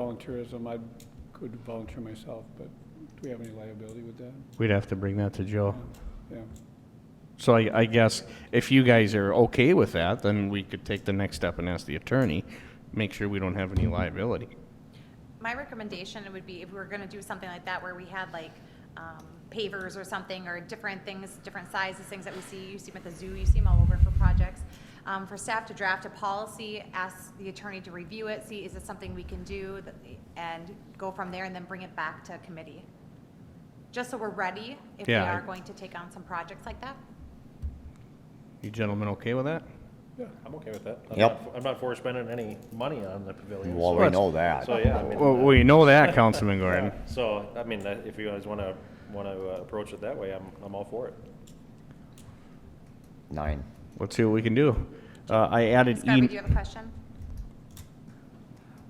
volunteerism, I could volunteer myself, but do we have any liability with that? We'd have to bring that to Joe. Yeah. So I guess if you guys are okay with that, then we could take the next step and ask the attorney, make sure we don't have any liability. My recommendation would be if we were gonna do something like that where we had like pavers or something, or different things, different sizes, things that you see them at the zoo, you see them all over for projects. For staff to draft a policy, ask the attorney to review it, see is it something we can do, and go from there and then bring it back to committee. Just so we're ready if we Yeah. are going to take on some projects like that. You gentlemen okay with that? I'm okay with that. Yep. I'm not for spending any money on the pavilion. Well, we know that. So, yeah, I mean. Well, we know that, Councilman Gordon. So, I mean, if you guys wanna approach it that way, I'm all for it. 9. Let's see what we can do. I added Scarby, do you have a question?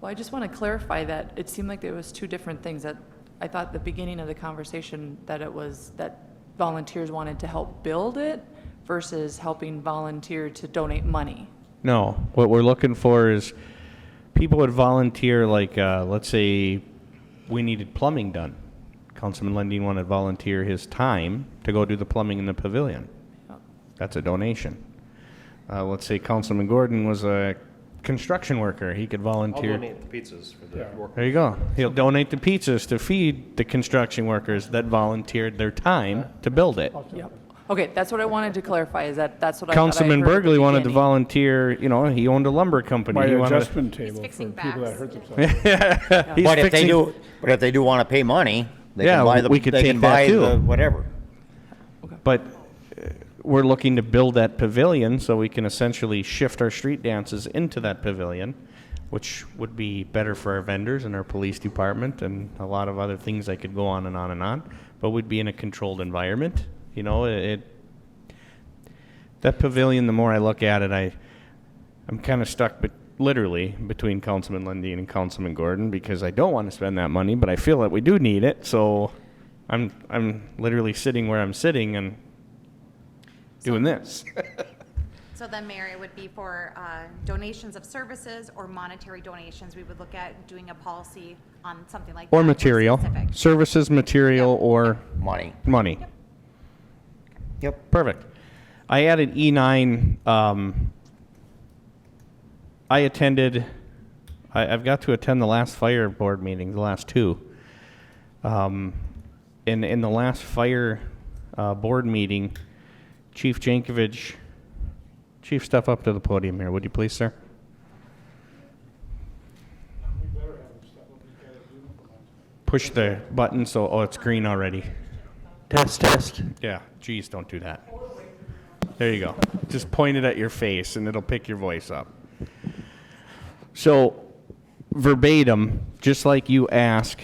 Well, I just want to clarify that it seemed like there was two different things. That I thought at the beginning of the conversation that it was that volunteers wanted to help build it versus helping volunteer to donate money. No, what we're looking for is people would volunteer, like, let's say we needed plumbing done. Councilman Lundin wanted to volunteer his time to go do the plumbing in the pavilion. That's a donation. Let's say Councilman Gordon was a construction worker. He could I'll volunteer. donate the pizzas for the work. There you go. He'll donate the pizzas to feed the construction workers that volunteered their time to build it. Yep. Okay, that's what I wanted to clarify, is that's what I thought I Councilman heard at the Burgley wanted to beginning. volunteer, he owned a lumber company. My He wanted- adjustment table for fixing people that backs. hurt themselves. He's But if fixing- they do want to pay money, they Yeah, can buy the, we could they take can that buy too. the whatever. But we're looking to build that pavilion so we can essentially shift our street dances into that pavilion, which would be better for our vendors and our police department and a lot of other things I could go on and on and on. But we'd be in a controlled environment. That pavilion, the more I look at it, I'm kind of stuck literally between Councilman Lundin and Councilman Gordon because I don't want to spend that money, but I feel that we do need it. So I'm literally sitting where I'm sitting and doing this. So then, Mayor, it would be for donations of services or monetary donations. We would look at doing a policy on something like that. Or material. specific. Services, material, Yep. or Money. money. Yep. Perfect. I added E9. I've got to attend the last fire board meeting, the last two. In the last fire board meeting, Chief Jankovic, Chief, step up to the podium here, would you please, sir? Push the button so, it's green already. Test. Yeah, geez, don't do that. There you go. Just point it at your face and it'll pick your voice up. So, verbatim, just like you ask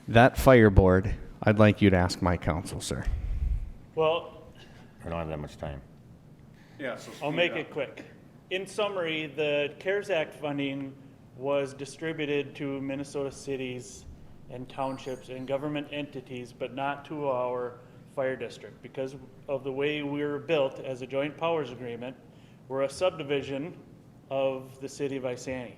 that fire board, I'd like you to ask my council, sir. Well, I don't have that much time. I'll make it quick. In summary, the CARES Act funding was distributed to Minnesota cities and townships and government entities, but not to our fire district. Because of the way we're built as a joint powers agreement, we're a subdivision of the city of Isani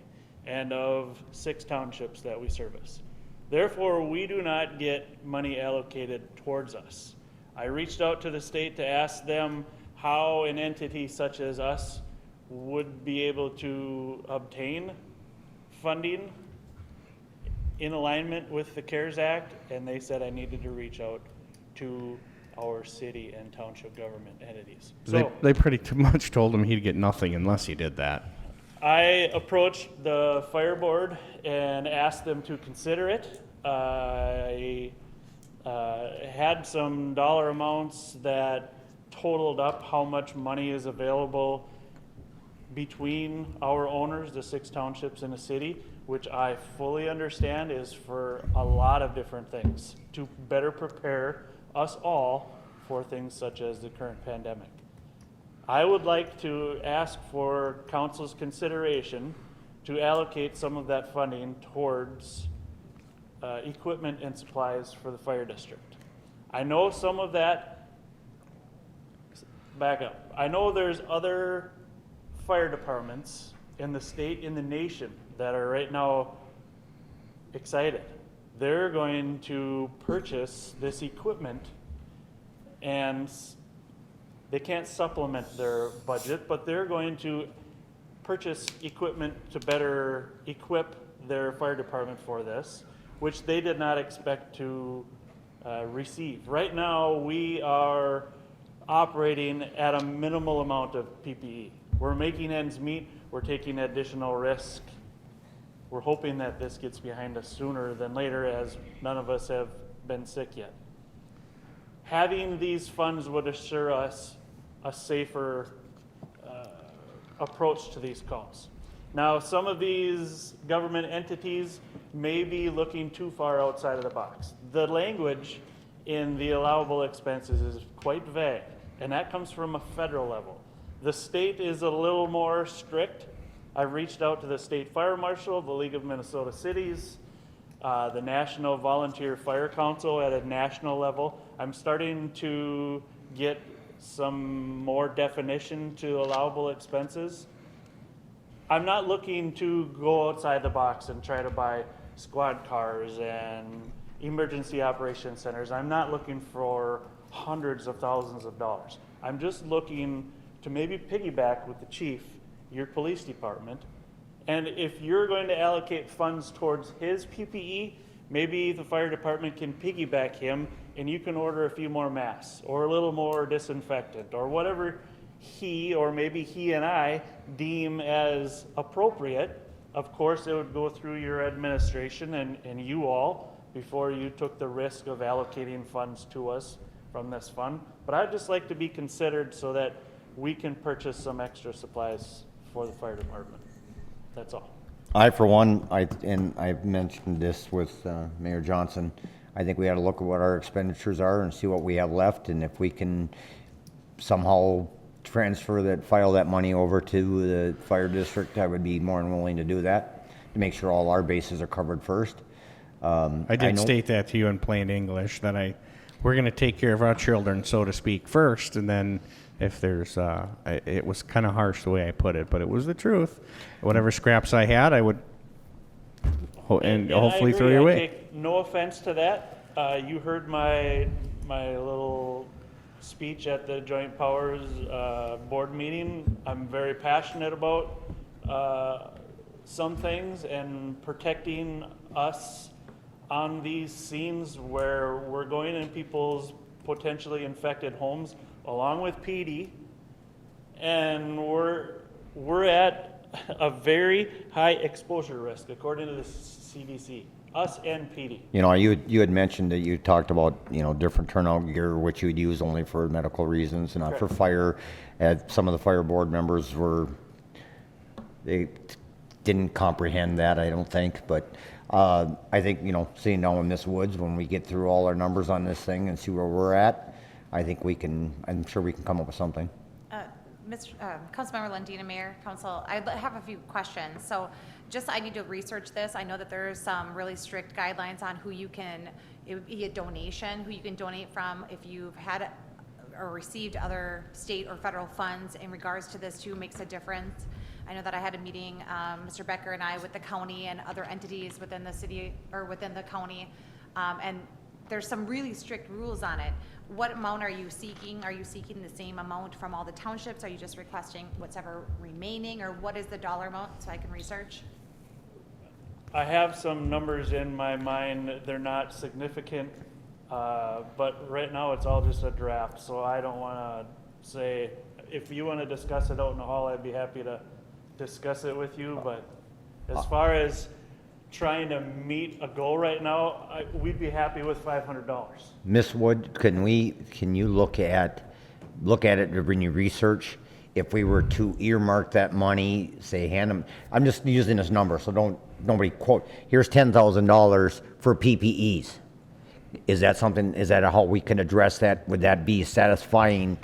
and of 6 townships that we service. Therefore, we do not get money allocated towards us. I reached out to the state to ask them how an entity such as us would be able to obtain funding in alignment with the CARES Act, and they said I needed to reach out to our city and township government entities. So They pretty much told him he'd get nothing unless he did that. I approached the fire board and asked them to consider it. I had some dollar amounts that totaled up how much money is available between our owners, the 6 townships in the city, which I fully understand is for a lot of different things to better prepare us all for things such as the current pandemic. I would like to ask for council's consideration to allocate some of that funding towards equipment and supplies for the fire district. I know some of that, back up. I know there's other fire departments in the state, in the nation, that are right now excited. They're going to purchase this equipment, and they can't supplement their budget, but they're going to purchase equipment to better equip their fire department for this, which they did not expect to receive. Right now, we are operating at a minimal amount of PPE. We're making ends meet, we're taking additional risk. We're hoping that this gets behind us sooner than later, as none of us have been sick yet. Having these funds would assure us a safer approach to these calls. Now, some of these government entities may be looking too far outside of the box. The language in the allowable expenses is quite vague, and that comes from a federal level. The state is a little more strict. I've reached out to the state fire marshal, the League of Minnesota Cities, the National Volunteer Fire Council at a national level. I'm starting to get some more definition to allowable expenses. I'm not looking to go outside the box and try to buy squad cars and emergency operation centers. I'm not looking for hundreds of thousands of dollars. I'm just looking to maybe piggyback with the chief, your police department, and if you're going to allocate funds towards his PPE, maybe the fire department can piggyback him and you can order a few more masks or a little more disinfectant or whatever he or maybe he and I deem as appropriate. Of course, it would go through your administration and you all before you took the risk of allocating funds to us from this fund. But I'd just like to be considered so that we can purchase some extra supplies for the fire department. That's all. I, for one, I've mentioned this with Mayor Johnson, I think we ought to look at what our expenditures are and see what we have left, and if we can somehow file that money over to the fire district, I would be more than willing to do that, to make sure all our bases are covered first. I did state that to you in plain English, that we're going to take care of our children, so to speak, first, and then if there's, it was kind of harsh the way I put it, but it was the truth. Whatever scraps I had, I would, and hopefully throw your I way. take no offense to that. You heard my little speech at the Joint Powers board meeting. I'm very passionate about some things and protecting us on these scenes where we're going in people's potentially infected homes along with PD, and we're at a very high exposure risk according to the CDC, us and PD. You know, you had mentioned that you talked about, different turnout gear, which you would use only for medical reasons and not for fire. Some of the fire board members they didn't comprehend that, I don't think, but I think, seeing now in this woods, when we get through all our numbers on this thing and see where we're at, I'm sure we can come up with something. Councilmember Lundin, Mayor, Council, I have a few questions. So I need to research this. I know that there's some really strict guidelines on it would be a donation, who you can donate from if you've had or received other state or federal funds in regards to this too makes a difference. I know that I had a meeting, Mr. Becker and I, with the county and other entities within the city or within the county, and there's some really strict rules on it. What amount are you seeking? Are you seeking the same amount from all the townships? Are you just requesting what's ever remaining, or what is the dollar amount so I can research? I have some numbers in my mind. They're not significant, but right now it's all just a draft, so I don't want to say. If you want to discuss it out in the hall, I'd be happy to discuss it with you, but as far as trying to meet a goal right now, we'd be happy with $500. Ms. Wood, can you look at it when you research, if we were to earmark that money, say hand them, I'm just using this number, so nobody quote, here's $10,000 for PPEs. Is that how we can address that? Would that be satisfying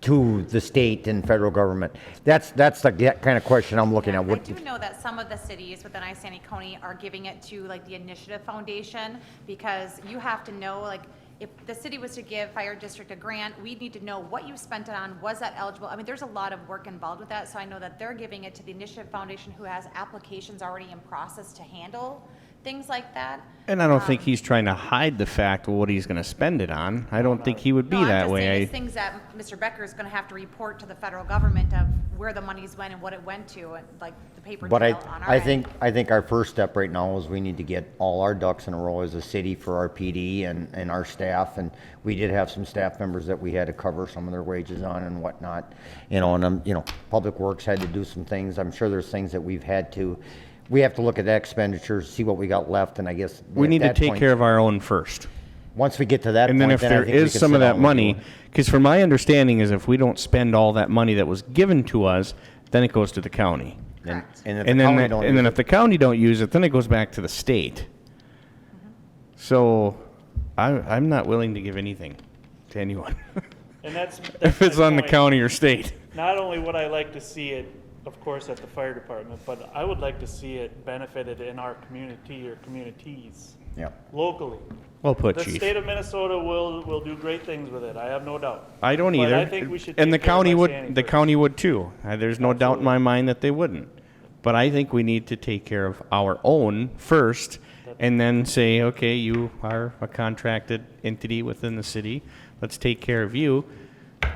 to the state and federal government? That's the kind of question I'm looking at. I do know that some of the cities within Isanti County are giving it to like the Initiative Foundation, because you have to know, like, if the city was to give Fire District a grant, we need to know what you spent it on, was that eligible? I mean, there's a lot of work involved with that, so I know that they're giving it to the Initiative Foundation, who has applications already in process to handle things like that. And I don't think he's trying to hide the fact of what he's going to spend it on. I don't think he would be No, I'm that just saying way. it's things that Mr. Becker is gonna have to report to the federal government of where the monies went and what it went to, and like the paper But trail on our I end. think our first step right now is we need to get all our ducks in a row as a city for our PD and our staff. And we did have some staff members that we had to cover some of their wages on and whatnot. You know, and, Public Works had to do some things. I'm sure there's things that we have to look at that expenditures, see what we got left, and I guess. We at need to that take point- care of our own first. Once we get to that And point, then if I there think we is can some sit of that down and money, do it. because from my understanding is if we don't spend all that money that was given to us, then it goes to the county. Correct. And if the And then, county don't and then use if the county don't use it, then it goes back to the state. So I'm not willing to give anything to anyone, And that's if it's my on the point. county or state. Not only would I like to see it, of course, at the fire department, but I would like to see it benefited in our community or communities Yeah. locally. Well put, The chief. state of Minnesota will do great things with it, I have no doubt. I don't But either. I think we should And the take care of county our would, standing the first. county would too. There's no doubt in my mind that they wouldn't. But I think we need to take care of our own first and then say, okay, you are a contracted entity within the city. Let's take care of you.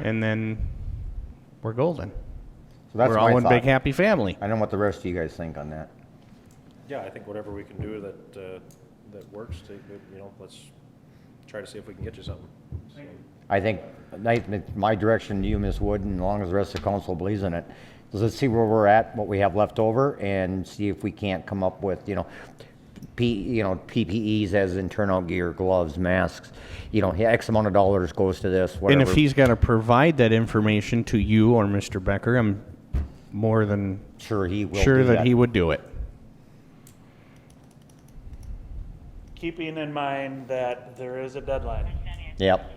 And then we're golden. So that's We're all my one big thought. happy family. I don't know what the rest of you guys think on that. Yeah, I think whatever we can do that works, let's try to see if we can get you something. So, I think, my direction to you, Ms. Wood, and as long as the rest of the council believes in it, is let's see where we're at, what we have left over, and see if we can't come up with, PPEs as in turnout gear, gloves, masks, X amount of dollars goes to this, And whatever. if he's got to provide that information to you or Mr. Becker, I'm more than Sure, he will sure do that he would do it. Keeping in mind that there is a deadline. Yep.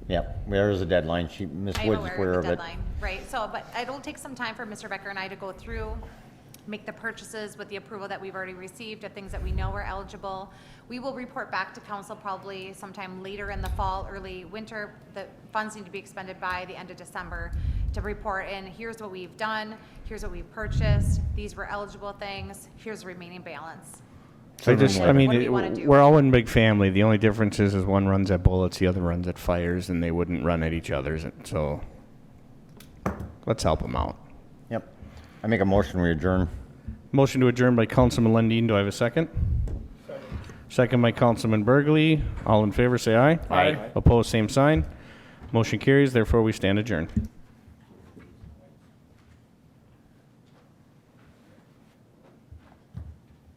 Yep, there is a deadline. Ms. I am Wood's aware aware of of the it. deadline, right, so, but it'll take some time for Mr. Becker and I to go through, make the purchases with the approval that we've already received of things that we know are eligible. We will report back to council probably sometime later in the fall, early winter. The funds need to be expended by the end of December to report in, here's what we've done, here's what we've purchased, these were eligible things, here's the remaining balance. I just, I What mean, do we wanna do? we're all one big family. The only difference is one runs at bullets, the other runs at fires, and they wouldn't run at each other's. So let's help them out. Yep. I make a motion, we adjourn. Motion to adjourn by Councilman Lundin. Do I have a second? Second by Councilman Burgley. All in favor, say aye. Aye. Opposed, same sign. Motion carries. Therefore, we stand adjourned.